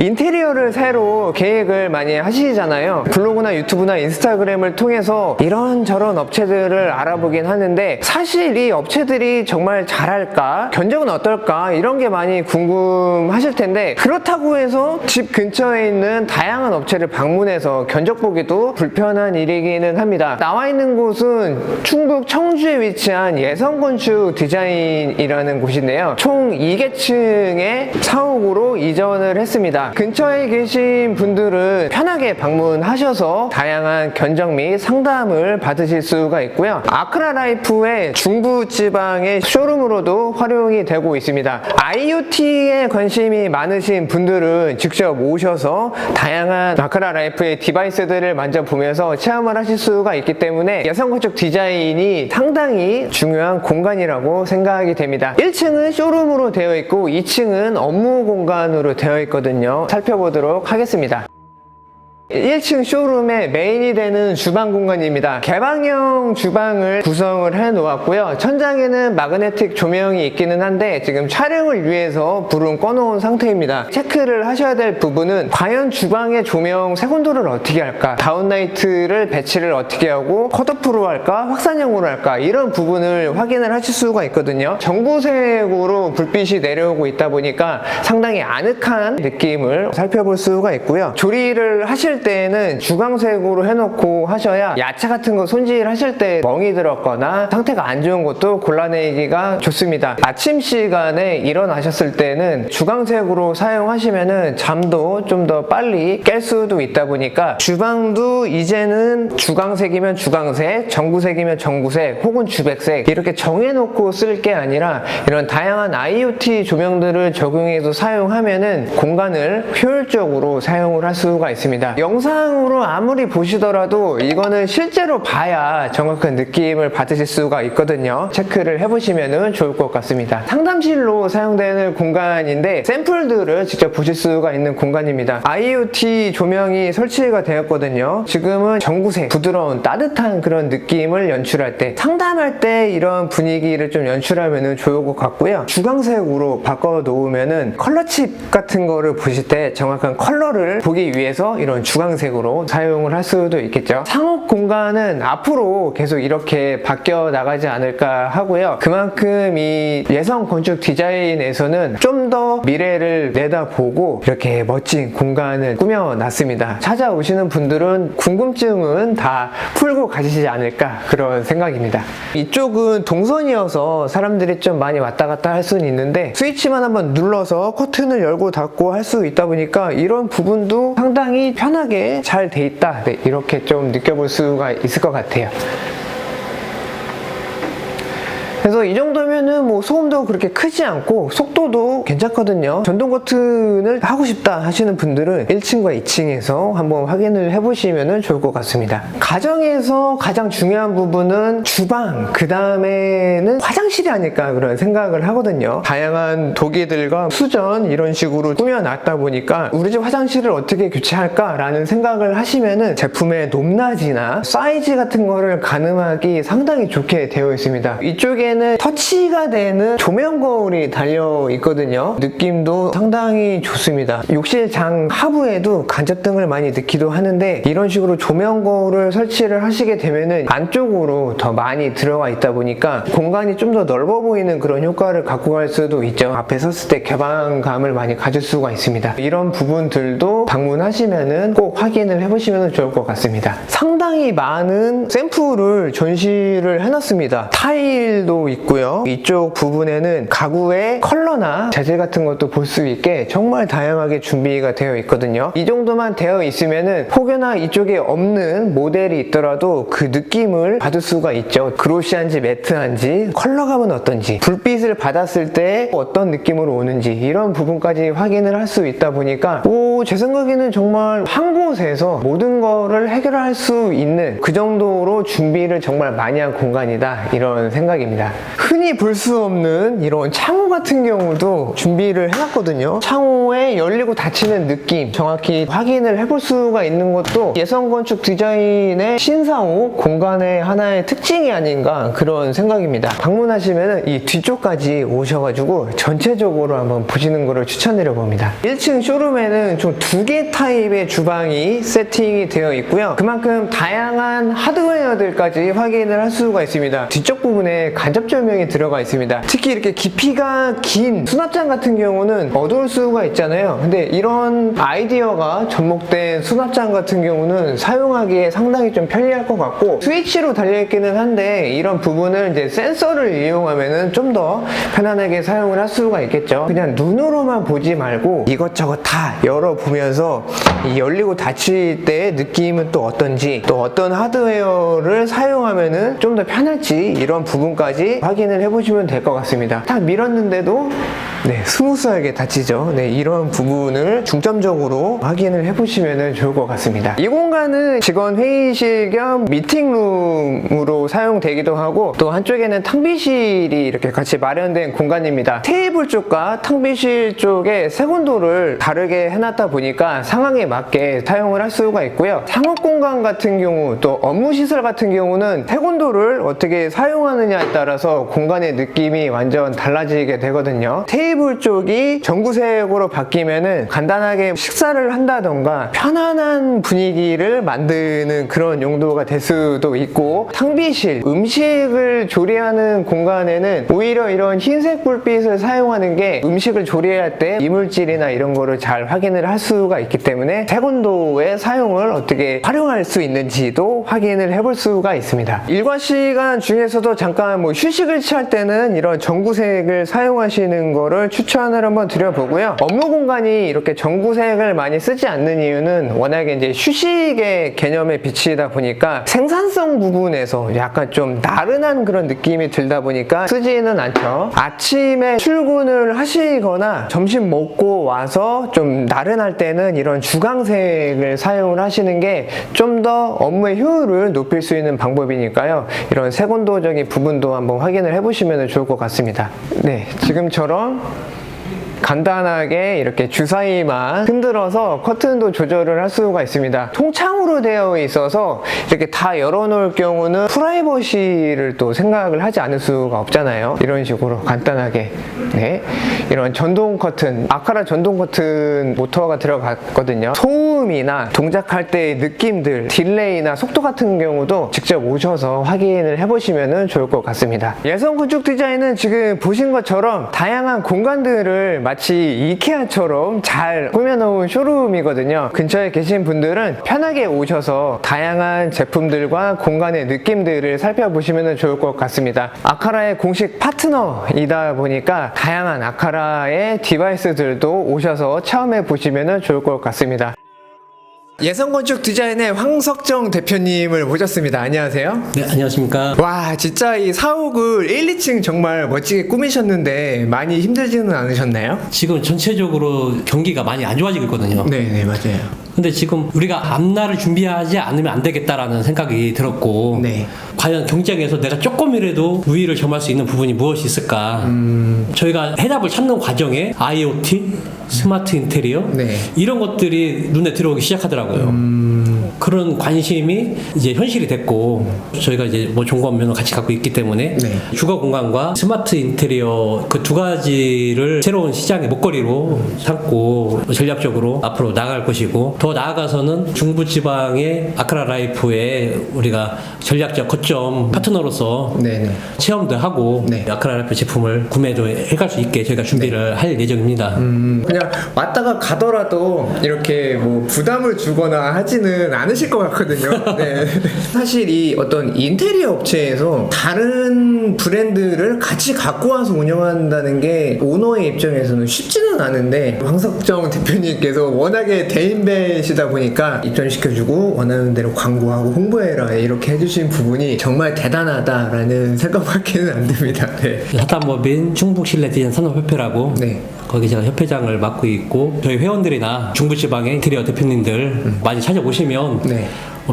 인테리어를 새로 계획을 많이 하시잖아요. 블로그나 유튜브나 인스타그램을 통해서 이런저런 업체들을 알아보긴 하는데 사실 이 업체들이 정말 잘할까? 견적은 어떨까? 이런 게 많이 궁금하실 텐데 그렇다고 해서 집 근처에 있는 다양한 업체를 방문해서 견적 보기도 불편한 일이기는 합니다. 나와 있는 곳은 충북 청주에 위치한 예성건축 디자인이라는 곳인데요. 총 2계층의 사옥으로 이전을 했습니다. 근처에 계신 분들은 편하게 방문하셔서 다양한 견적 및 상담을 받으실 수가 있고요. 아크라라이프의 중부지방의 쇼룸으로도 활용이 되고 있습니다. IoT에 관심이 많으신 분들은 직접 오셔서 다양한 아크라라이프의 디바이스들을 만져보면서 체험을 하실 수가 있기 때문에 예성건축 디자인이 상당히 중요한 공간이라고 생각이 됩니다. 1층은 쇼룸으로 되어 있고 2층은 업무 공간으로 되어 있거든요. 살펴보도록 하겠습니다. 1층 쇼룸의 메인이 되는 주방 공간입니다. 개방형 주방을 구성을 해 놓았고요. 천장에는 마그네틱 조명이 있기는 한데 지금 촬영을 위해서 불은 꺼놓은 상태입니다. 체크를 하셔야 될 부분은 과연 주방의 조명 색온도를 어떻게 할까? 다운라이트를 배치를 어떻게 하고 컷오프로 할까? 확산형으로 할까? 이런 부분을 확인을 하실 수가 있거든요. 정보색으로 불빛이 내려오고 있다 보니까 상당히 아늑한 느낌을 살펴볼 수가 있고요. 조리를 하실 때는 주광색으로 해놓고 하셔야 야채 같은 거 손질하실 때 멍이 들었거나 상태가 안 좋은 것도 골라내기가 좋습니다. 아침 시간에 일어나셨을 때는 주광색으로 사용하시면은 잠도 좀 더 빨리 깰 수도 있다 보니까 주방도 이제는 주광색이면 주광색, 전구색이면 전구색 혹은 주백색 이렇게 정해놓고 쓸 게 아니라 이런 다양한 IoT 조명들을 적용해서 사용하면은 공간을 효율적으로 사용을 할 수가 있습니다. 영상으로 아무리 보시더라도 이거는 실제로 봐야 정확한 느낌을 받으실 수가 있거든요. 체크를 해보시면 좋을 것 같습니다. 상담실로 사용되는 공간인데 샘플들을 직접 보실 수가 있는 공간입니다. IoT 조명이 설치가 되었거든요. 지금은 전구색, 부드러운 따뜻한 그런 느낌을 연출할 때 상담할 때 이런 분위기를 좀 연출하면 좋을 것 같고요. 주광색으로 바꿔 놓으면은 컬러칩 같은 거를 보실 때 정확한 컬러를 보기 위해서 이런 주광색으로 사용을 할 수도 있겠죠. 상업 공간은 앞으로 계속 이렇게 바뀌어 나가지 않을까 하고요. 그만큼 이 예성 건축 디자인에서는 좀 더 미래를 내다보고 이렇게 멋진 공간을 꾸며놨습니다. 찾아오시는 분들은 궁금증은 다 풀고 가시지 않을까 그런 생각입니다. 이쪽은 동선이어서 사람들이 좀 많이 왔다 갔다 할 수는 있는데 스위치만 한번 눌러서 커튼을 열고 닫고 할 수 있다 보니까 이런 부분도 상당히 편하게 잘 돼 있다, 네, 이렇게 좀 느껴볼 수가 있을 것 같아요. 그래서 이 정도면은 뭐 소음도 그렇게 크지 않고 속도도 괜찮거든요. 전동 커튼을 하고 싶다 하시는 분들은 1층과 2층에서 한번 확인을 해보시면 좋을 것 같습니다. 가정에서 가장 중요한 부분은 주방, 그 다음에는 화장실이 아닐까 그런 생각을 하거든요. 다양한 도기들과 수전 이런 식으로 꾸며놨다 보니까 우리 집 화장실을 어떻게 교체할까 라는 생각을 하시면은 제품의 높낮이나 사이즈 같은 거를 가늠하기 상당히 좋게 되어 있습니다. 이쪽에는 터치가 되는 조명 거울이 달려 있거든요. 느낌도 상당히 좋습니다. 욕실장 하부에도 간접등을 많이 넣기도 하는데 이런 식으로 조명 거울을 설치를 하시게 되면은 안쪽으로 더 많이 들어가 있다 보니까 공간이 좀 더 넓어 보이는 그런 효과를 갖고 갈 수도 있죠. 앞에 섰을 때 개방감을 많이 가질 수가 있습니다. 이런 부분들도 방문하시면은 꼭 확인을 해보시면 좋을 것 같습니다. 상당히 많은 샘플을 전시를 해놨습니다. 타일도 있고요. 이쪽 부분에는 가구의 컬러나 재질 같은 것도 볼 수 있게 정말 다양하게 준비가 되어 있거든요. 이 정도만 되어 있으면은 혹여나 이쪽에 없는 모델이 있더라도 그 느낌을 받을 수가 있죠. 그로시한지 매트한지 컬러감은 어떤지 불빛을 받았을 때 어떤 느낌으로 오는지 이런 부분까지 확인을 할 수 있다 보니까 제 생각에는 정말 한 곳에서 모든 거를 해결할 수 수 있는 그 정도로 준비를 정말 많이 한 공간이다, 이런 생각입니다. 흔히 볼 수 없는 이런 창호 같은 경우도 준비를 해놨거든요. 창호에 열리고 닫히는 느낌 정확히 확인을 해볼 수가 있는 것도 예성건축 디자인의 신사호 공간의 하나의 특징이 아닌가, 그런 생각입니다. 방문하시면 이 뒤쪽까지 오셔가지고 전체적으로 한번 보시는 것을 추천드려 봅니다. 1층 쇼룸에는 총 2개 타입의 주방이 세팅이 되어 있고요. 그만큼 다양한 하드웨어들까지 확인을 할 수가 있습니다. 뒤쪽 부분에 간접 조명이 들어가 있습니다. 특히 이렇게 깊이가 긴 수납장 같은 경우는 어두울 수가 있잖아요. 근데 이런 아이디어가 접목된 수납장 같은 경우는 사용하기에 상당히 좀 편리할 것 같고, 스위치로 달려있기는 한데 이런 부분을 이제 센서를 이용하면은 좀 더 편안하게 사용을 할 수가 있겠죠. 그냥 눈으로만 보지 말고 이것저것 다 열어보면서 이 열리고 닫힐 때의 느낌은 또 어떤지, 또 어떤 하드웨어를 사용하면은 좀 더 편할지, 이런 부분까지 확인을 해보시면 될 것 같습니다. 딱 밀었는데도 스무스하게 닫히죠. 이런 부분을 중점적으로 확인을 해보시면 좋을 것 같습니다. 이 공간은 직원 회의실 겸 미팅룸으로 사용되기도 하고, 또 한쪽에는 탕비실이 이렇게 같이 마련된 공간입니다. 테이블 쪽과 탕비실 쪽에 세곤도를 다르게 해놨다 보니까 상황에 맞게 사용을 할 수가 있고요. 상업 공간 같은 경우, 또 업무시설 같은 경우는 세곤도를 어떻게 사용하느냐에 따라서 공간의 느낌이 완전 달라지게 되거든요. 테이블 쪽이 전구색으로 바뀌면은 간단하게 식사를 한다던가 편안한 분위기를 만드는 그런 용도가 될 수도 있고, 탕비실, 음식을 조리하는 공간에는 오히려 이런 흰색 불빛을 사용하는 게 음식을 조리할 때 이물질이나 이런 거를 잘 확인을 할 수가 있기 때문에 세곤도의 사용을 어떻게 활용할 수 있는지도 확인을 해볼 수가 있습니다. 일과 시간 중에서도 잠깐 휴식을 취할 때는 이런 전구색을 사용하시는 거를 추천을 한번 드려보고요. 업무 공간이 이렇게 전구색을 많이 쓰지 않는 이유는 워낙에 이제 휴식의 개념에 비치다 보니까 생산성 부분에서 약간 좀 나른한 그런 느낌이 들다 보니까 쓰지는 않죠. 아침에 출근을 하시거나 점심 먹고 와서 좀 나른할 때는 이런 주광색을 사용을 하시는 게 좀 더 업무의 효율을 높일 수 있는 방법이니까요. 이런 세곤도적인 부분도 한번 확인을 해보시면 좋을 것 같습니다. 지금처럼 간단하게 이렇게 주사위만 흔들어서 커튼도 조절을 할 수가 있습니다. 통창으로 되어 있어서 이렇게 다 열어놓을 경우는 프라이버시를 또 생각을 하지 않을 수가 없잖아요. 이런 식으로 간단하게 이런 전동 커튼, 아카라 전동 커튼 모터가 들어갔거든요. 소음이나 동작할 때의 느낌들, 딜레이나 속도 같은 경우도 직접 오셔서 확인을 해보시면 좋을 것 같습니다. 예성건축 디자인은 지금 보신 것처럼 다양한 공간들을 마치 이케아처럼 잘 꾸며놓은 쇼룸이거든요. 근처에 계신 분들은 편하게 오셔서 다양한 제품들과 공간의 느낌들을 살펴보시면 좋을 것 같습니다. 아카라의 공식 파트너이다 보니까 다양한 아카라의 디바이스들도 오셔서 체험해 보시면 좋을 것 같습니다. 예성건축 디자인의 황석정 대표님을 모셨습니다. 안녕하세요. 네, 안녕하십니까. 와, 진짜 이 사옥을 1, 2층 정말 멋지게 꾸미셨는데 많이 힘들지는 않으셨나요? 지금 전체적으로 경기가 많이 안 좋아지고 있거든요. 네, 맞아요. 근데 지금 우리가 앞날을 준비하지 않으면 안 되겠다라는 생각이 들었고, 과연 경쟁에서 내가 조금이라도 우위를 점할 수 있는 부분이 무엇이 있을까? 저희가 해답을 찾는 과정에 IoT, 스마트 인테리어 이런 것들이 눈에 들어오기 시작하더라고요. 그런 관심이 이제 현실이 됐고, 저희가 이제 종합면허 같이 갖고 있기 때문에 주거 공간과 스마트 인테리어 그 두 가지를 새로운 시장의 목걸이로 삼고 전략적으로 앞으로 나아갈 것이고, 더 나아가서는 중부지방의 아카라 라이프에 우리가 전략적 거점 파트너로서 체험도 하고 아카라 라이프 제품을 구매도 해갈 수 있게 저희가 준비를 할 예정입니다. 그냥 왔다가 가더라도 이렇게 부담을 주거나 하지는 않으실 것 같거든요. 사실 이 어떤 인테리어 업체에서 다른 브랜드를 같이 갖고 와서 운영한다는 게 오너의 입장에서는 쉽지는 않은데, 황석정 대표님께서 워낙에 대인배시다 보니까 입점시켜주고 원하는 대로 광고하고 홍보해라 이렇게 해주신 부분이 정말 대단하다라는 생각밖에는 안 듭니다. 사단법인 충북실내디자인산업협회라고 거기 제가 협회장을 맡고 있고, 저희 회원들이나 중부지방의 인테리어 대표님들 많이 찾아오시면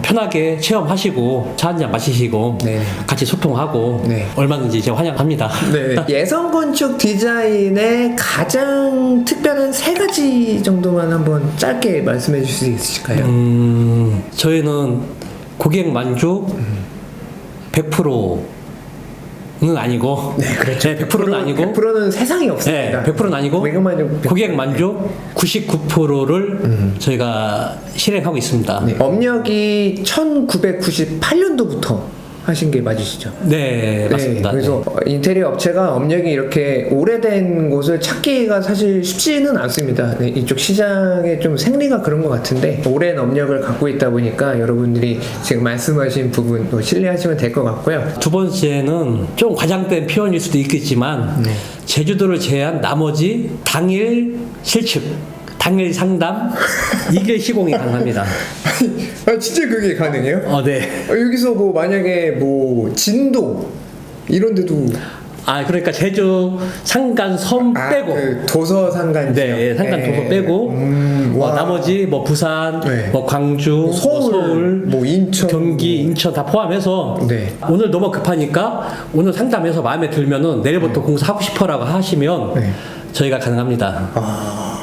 편하게 체험하시고 차 한잔 마시시고 네. 같이 소통하고 네. 얼마든지 이제 환영합니다. 네. 예성 건축 디자인의 가장 특별한 세 가지 정도만 한번 짧게 말씀해 주실 수 있으실까요? 저희는 고객 만족 100%는 아니고, 네, 그렇죠. 100%는 아니고, 100%는 세상에 없습니다. 100%는 아니고, 고객 만족 99%를 저희가 실행하고 있습니다. 네. 업력이 1998년도부터 하신 게 맞으시죠? 네, 맞습니다. 그래서 인테리어 업체가 업력이 이렇게 오래된 곳을 찾기가 사실 쉽지는 않습니다. 네, 이쪽 시장에 좀 생리가 그런 것 같은데 오랜 업력을 갖고 있다 보니까 여러분들이 지금 말씀하신 부분 신뢰하시면 될 것 같고요. 두 번째는 좀 과장된 표현일 수도 있겠지만 제주도를 제외한 나머지 당일 실측, 당일 상담, 2일 시공이 가능합니다. 아, 진짜 그게 가능해요? 네. 여기서 뭐 만약에 뭐 진도 이런 데도 그러니까 제주 상간 섬 빼고 그 도서 상간 네, 상간 도서 빼고 나머지 뭐 부산, 네. 뭐 광주, 서울, 뭐 인천, 경기, 인천 다 포함해서 네. 오늘 너무 급하니까 오늘 상담해서 마음에 들면은 내일부터 공사하고 싶어라고 하시면 네. 저희가 가능합니다.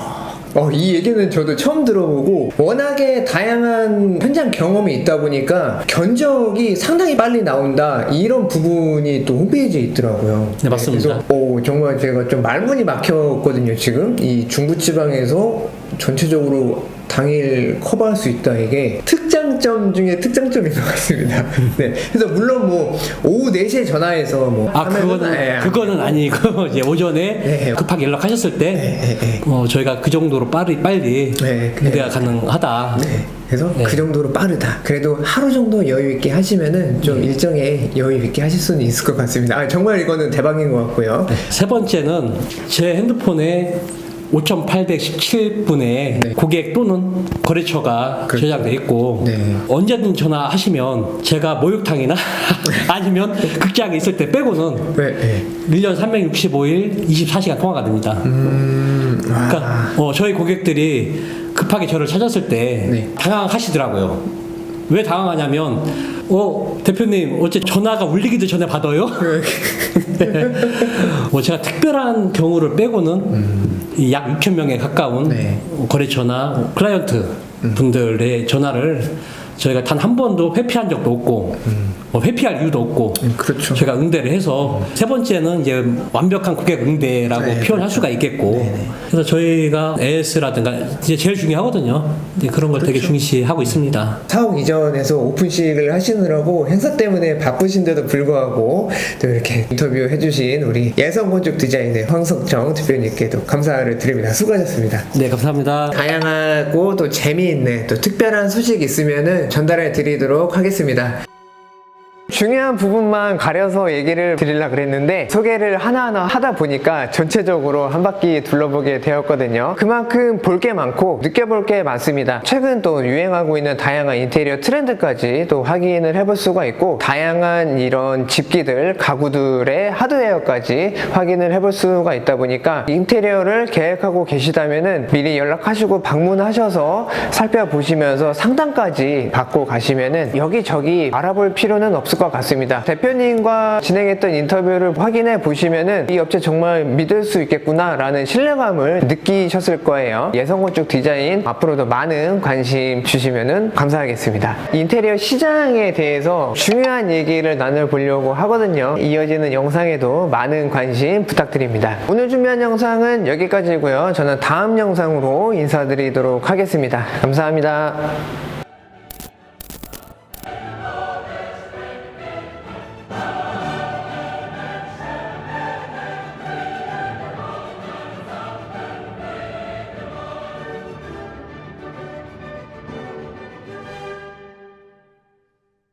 이 얘기는 저도 처음 들어보고 워낙에 다양한 현장 경험이 있다 보니까 견적이 상당히 빨리 나온다 이런 부분이 또 홈페이지에 있더라고요. 네, 맞습니다. 그래서 정말 제가 좀 말문이 막혔거든요. 지금 이 중부지방에서 전체적으로 당일 커버할 수 있다. 이게 특장점 중에 특장점인 것 같습니다. 네. 그래서 물론 뭐 오후 4시에 전화해서 뭐 그거는 아니고 이제 오전에 급하게 연락하셨을 때 저희가 그 정도로 빨리 응대가 가능하다. 네. 그래서 그 정도로 빠르다. 그래도 하루 정도 여유 있게 하시면은 좀 일정에 여유 있게 하실 수는 있을 것 같습니다. 정말 이거는 대박인 것 같고요. 세 번째는 제 핸드폰에 5,817분의 고객 또는 거래처가 저장되어 있고 언제든 전화하시면 제가 목욕탕이나 아니면 극장에 있을 때 빼고는 1년 365일 24시간 통화가 됩니다. 그러니까 저희 고객들이 급하게 저를 찾았을 때 당황하시더라고요. 왜 당황하냐면 대표님 어째 전화가 울리기도 전에 받아요? 제가 특별한 경우를 빼고는 약 6,000명에 가까운 거래처나 클라이언트 분들의 전화를 저희가 단 한 번도 회피한 적도 없고 회피할 이유도 없고 그렇죠. 제가 응대를 해서 세 번째는 이제 완벽한 고객 응대라고 표현할 수가 있겠고 그래서 저희가 AS라든가 이제 제일 중요하거든요. 그런 걸 되게 중시하고 있습니다. 사옥 이전에서 오픈식을 하시느라고 행사 때문에 바쁘신데도 불구하고 또 이렇게 인터뷰 해주신 우리 예성건축 디자인의 황석정 대표님께도 감사를 드립니다. 수고하셨습니다. 네, 감사합니다. 다양하고 또 재미있는 또 특별한 소식 있으면은 전달해 드리도록 하겠습니다. 중요한 부분만 가려서 얘기를 드리려고 그랬는데 소개를 하나하나 하다 보니까 전체적으로 한 바퀴 둘러보게 되었거든요. 그만큼 볼 게 많고 느껴볼 게 많습니다. 최근 또 유행하고 있는 다양한 인테리어 트렌드까지 또 확인을 해볼 수가 있고 다양한 이런 집기들, 가구들의 하드웨어까지 확인을 해볼 수가 있다 보니까 인테리어를 계획하고 계시다면은 미리 연락하시고 방문하셔서 살펴보시면서 상담까지 받고 가시면은 여기저기 알아볼 필요는 없을 것 같습니다. 대표님과 진행했던 인터뷰를 확인해 보시면은 이 업체 정말 믿을 수 있겠구나 라는 신뢰감을 느끼셨을 거예요. 예성건축 디자인 앞으로도 많은 관심 주시면은 감사하겠습니다. 인테리어 시장에 대해서 중요한 얘기를 나눠보려고 하거든요. 이어지는 영상에도 많은 관심 부탁드립니다. 오늘 준비한 영상은 여기까지고요. 저는 다음 영상으로 인사드리도록 하겠습니다. 감사합니다.